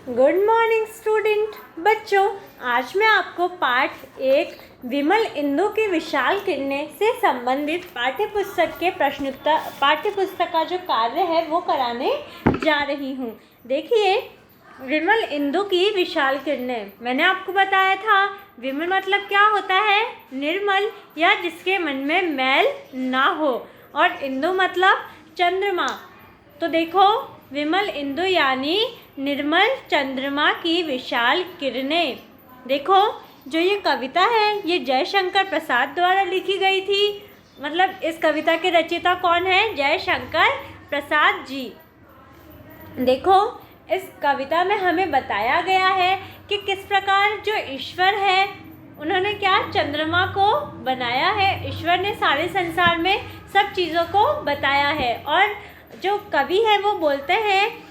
Good morning student बच्चों। आज मैं आपको पाठ 1 विमल इंदु की विशाल किरणें से संबंधित पाठ्यपुस्तक का जो कार्य है वो कराने जा रही हूँ। देखिए, विमल इंदु की विशाल किरणें, मैंने आपको बताया था विमल मतलब क्या होता है, निर्मल या जिसके मन में मैल ना हो, और इंदु मतलब चंद्रमा। तो देखो, विमल इंदु यानी निर्मल चंद्रमा की विशाल किरणें। देखो, जो ये कविता है ये जयशंकर प्रसाद द्वारा लिखी गई थी। मतलब इस कविता के रचयिता कौन है? जयशंकर प्रसाद जी। देखो, इस कविता में हमें बताया गया है कि किस प्रकार जो ईश्वर है उन्होंने क्या चंद्रमा को बनाया है। ईश्वर ने सारे संसार में सब चीज़ों को बताया है, और जो कवि है वो बोलते हैं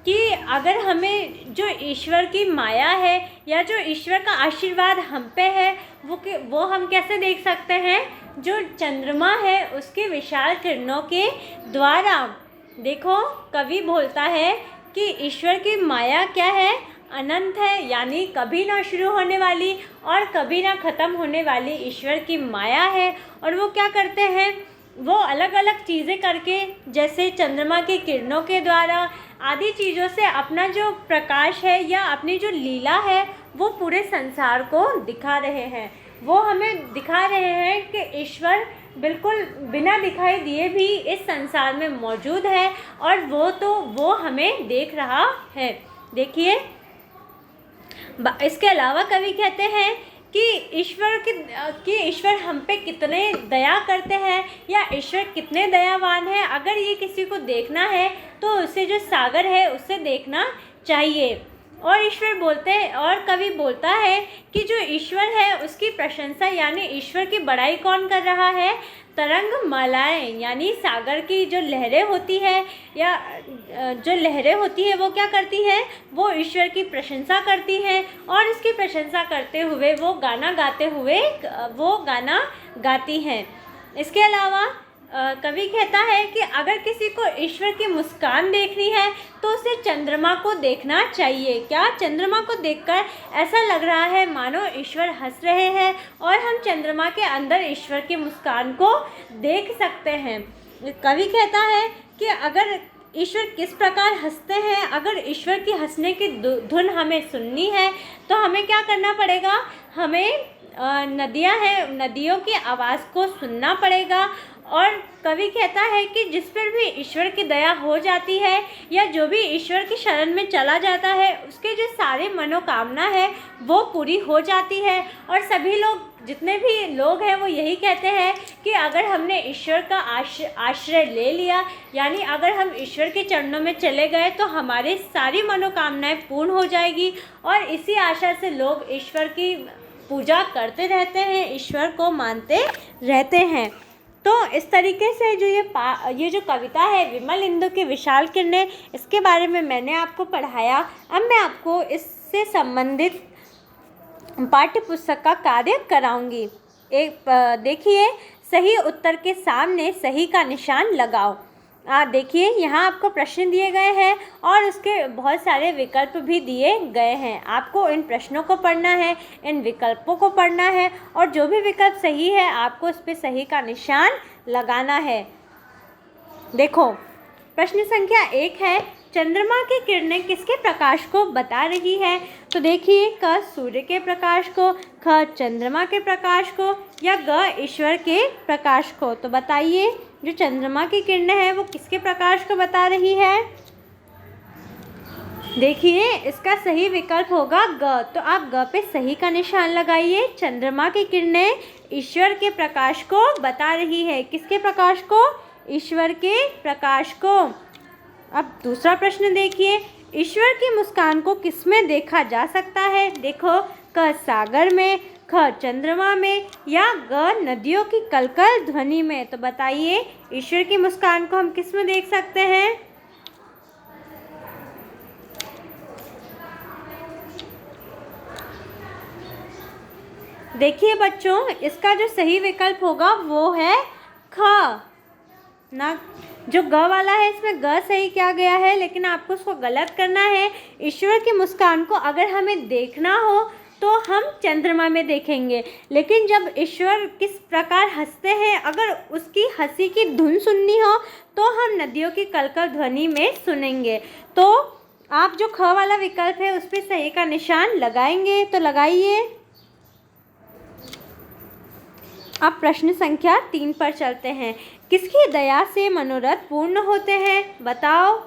कि अगर हमें जो ईश्वर की माया है या जो ईश्वर का आशीर्वाद हम पे है वो हम कैसे देख सकते हैं? जो चंद्रमा है उसकी विशाल किरणों के द्वारा। देखो, कवि बोलता है कि ईश्वर की माया क्या है? अनंत है, यानी कभी ना शुरू होने वाली और कभी ना ख़त्म होने वाली ईश्वर की माया है। और वो क्या करते हैं? वो अलग अलग चीज़ें करके, जैसे चंद्रमा की किरणों के द्वारा आदि चीज़ों से अपना जो प्रकाश है या अपनी जो लीला है वो पूरे संसार को दिखा रहे हैं। वो हमें दिखा रहे हैं कि ईश्वर बिल्कुल बिना दिखाई दिए भी इस संसार में मौजूद है, और वो हमें देख रहा है। देखिए, इसके अलावा कवि कहते हैं कि ईश्वर हम पे कितने दया करते हैं, या ईश्वर कितने दयावान है। अगर ये किसी को देखना है तो उसे जो सागर है उससे देखना चाहिए। और कवि बोलता है कि जो ईश्वर है उसकी प्रशंसा, यानी ईश्वर की बड़ाई कौन कर रहा है? तरंग मालाएं, यानी सागर की जो लहरें होती है या जो लहरें होती है वो क्या करती है? वो ईश्वर की प्रशंसा करती हैं, और इसकी प्रशंसा करते हुए वो गाना गाती हैं। इसके अलावा कवि कहता है कि अगर किसी को ईश्वर की मुस्कान देखनी है तो उसे चंद्रमा को देखना चाहिए। क्या? चंद्रमा को देखकर ऐसा लग रहा है मानो ईश्वर हंस रहे हैं, और हम चंद्रमा के अंदर ईश्वर की मुस्कान को देख सकते हैं। कवि कहता है कि अगर ईश्वर किस प्रकार हंसते हैं, अगर ईश्वर की हंसने की धुन हमें सुननी है तो हमें क्या करना पड़ेगा? हमें नदियों की आवाज़ को सुनना पड़ेगा। और कवि कहता है कि जिस पर भी ईश्वर की दया हो जाती है या जो भी ईश्वर की शरण में चला जाता है उसके जो सारी मनोकामना है वो पूरी हो जाती है। और सभी लोग, जितने भी लोग हैं, वो यही कहते हैं कि अगर हमने ईश्वर का आश्रय ले लिया, यानी अगर हम ईश्वर के चरणों में चले गए तो हमारी सारी मनोकामनाएं पूर्ण हो जाएगी। और इसी आशा से लोग ईश्वर की पूजा करते रहते हैं, ईश्वर को मानते रहते हैं। तो इस तरीके से जो ये जो कविता है विमल इंदु की विशाल किरणें, इसके बारे में मैंने आपको पढ़ाया। अब मैं आपको इससे संबंधित पाठ्य पुस्तक का कार्य कराऊंगी। देखिए, सही उत्तर के सामने सही का निशान लगाओ। देखिए, यहाँ आपको प्रश्न दिए गए हैं और उसके बहुत सारे विकल्प भी दिए गए हैं। आपको इन प्रश्नों को पढ़ना है, इन विकल्पों को पढ़ना है, और जो भी विकल्प सही है आपको उस पर सही का निशान लगाना है। देखो, प्रश्न संख्या 1 है, चंद्रमा की किरणें किसके प्रकाश को बता रही है? तो देखिए, क सूर्य के प्रकाश को, ख चंद्रमा के प्रकाश को, या ग ईश्वर के प्रकाश को। तो बताइए, जो चंद्रमा की किरणें हैं वो किसके प्रकाश को बता रही है? देखिए, इसका सही विकल्प होगा ग। तो आप ग पे सही का निशान लगाइए। चंद्रमा की किरणें ईश्वर के प्रकाश को बता रही है। किसके प्रकाश को? ईश्वर के प्रकाश को। अब दूसरा प्रश्न देखिए, ईश्वर की मुस्कान को किसमें देखा जा सकता है? देखो, क सागर में, ख चंद्रमा में, या ग नदियों की कलकल ध्वनि में। तो बताइए, ईश्वर की मुस्कान को हम किस में देख सकते हैं? देखिए बच्चों, इसका जो सही विकल्प होगा वो है ख, ना जो ग वाला है इसमें ग सही किया गया है, लेकिन आपको उसको गलत करना है। ईश्वर की मुस्कान को अगर हमें देखना हो तो हम चंद्रमा में देखेंगे, लेकिन जब ईश्वर किस प्रकार हंसते हैं, अगर उसकी हंसी की धुन सुननी हो तो हम नदियों की कलकल ध्वनि में सुनेंगे। तो आप जो ख वाला विकल्प है उस पर सही का निशान लगाएंगे, तो लगाइए। अब प्रश्न संख्या 3 पर चलते हैं। किसकी दया से मनोरथ पूर्ण होते हैं? बताओ।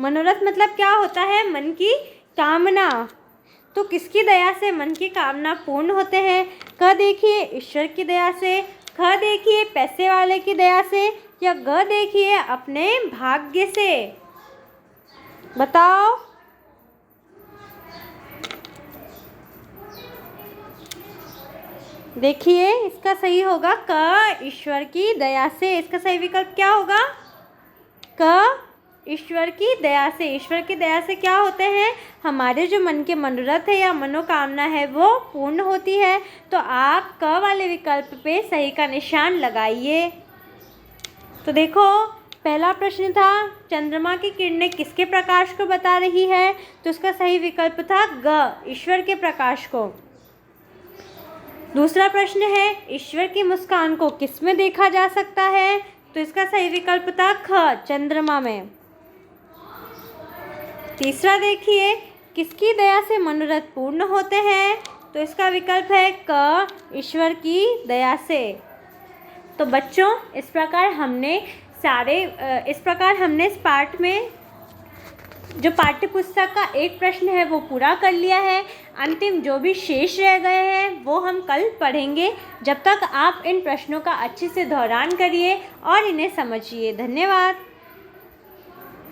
मनोरथ मतलब क्या होता है? मन की कामना। तो किसकी दया से मन की कामना पूर्ण होते हैं? क देखिए ईश्वर की दया से, ख देखिए पैसे वाले की दया से, या ग देखिए अपने भाग्य से। बताओ। देखिए इसका सही होगा क ईश्वर की दया से। इसका सही विकल्प क्या होगा? क ईश्वर की दया से। ईश्वर की दया से क्या होते हैं? हमारे जो मन के मनोरथ है या मनोकामना है वो पूर्ण होती है। तो आप क वाले विकल्प पे सही का निशान लगाइए। तो देखो पहला प्रश्न था चंद्रमा की किरणें किसके प्रकाश को बता रही है? तो इसका सही विकल्प था ग ईश्वर के प्रकाश को। दूसरा प्रश्न है ईश्वर की मुस्कान को किस में देखा जा सकता है? तो इसका सही विकल्प था ख चंद्रमा में। तीसरा देखिए किसकी दया से मनोरथ पूर्ण होते हैं? तो इसका विकल्प है क ईश्वर की दया से। तो बच्चों इस प्रकार हमने इस पाठ में जो पाठ्य पुस्तक का एक प्रश्न है वो पूरा कर लिया है। अंतिम जो भी शेष रह गए हैं वो हम कल पढ़ेंगे। जब तक आप इन प्रश्नों का अच्छे से दोहरान करिए और इन्हें समझिए। धन्यवाद।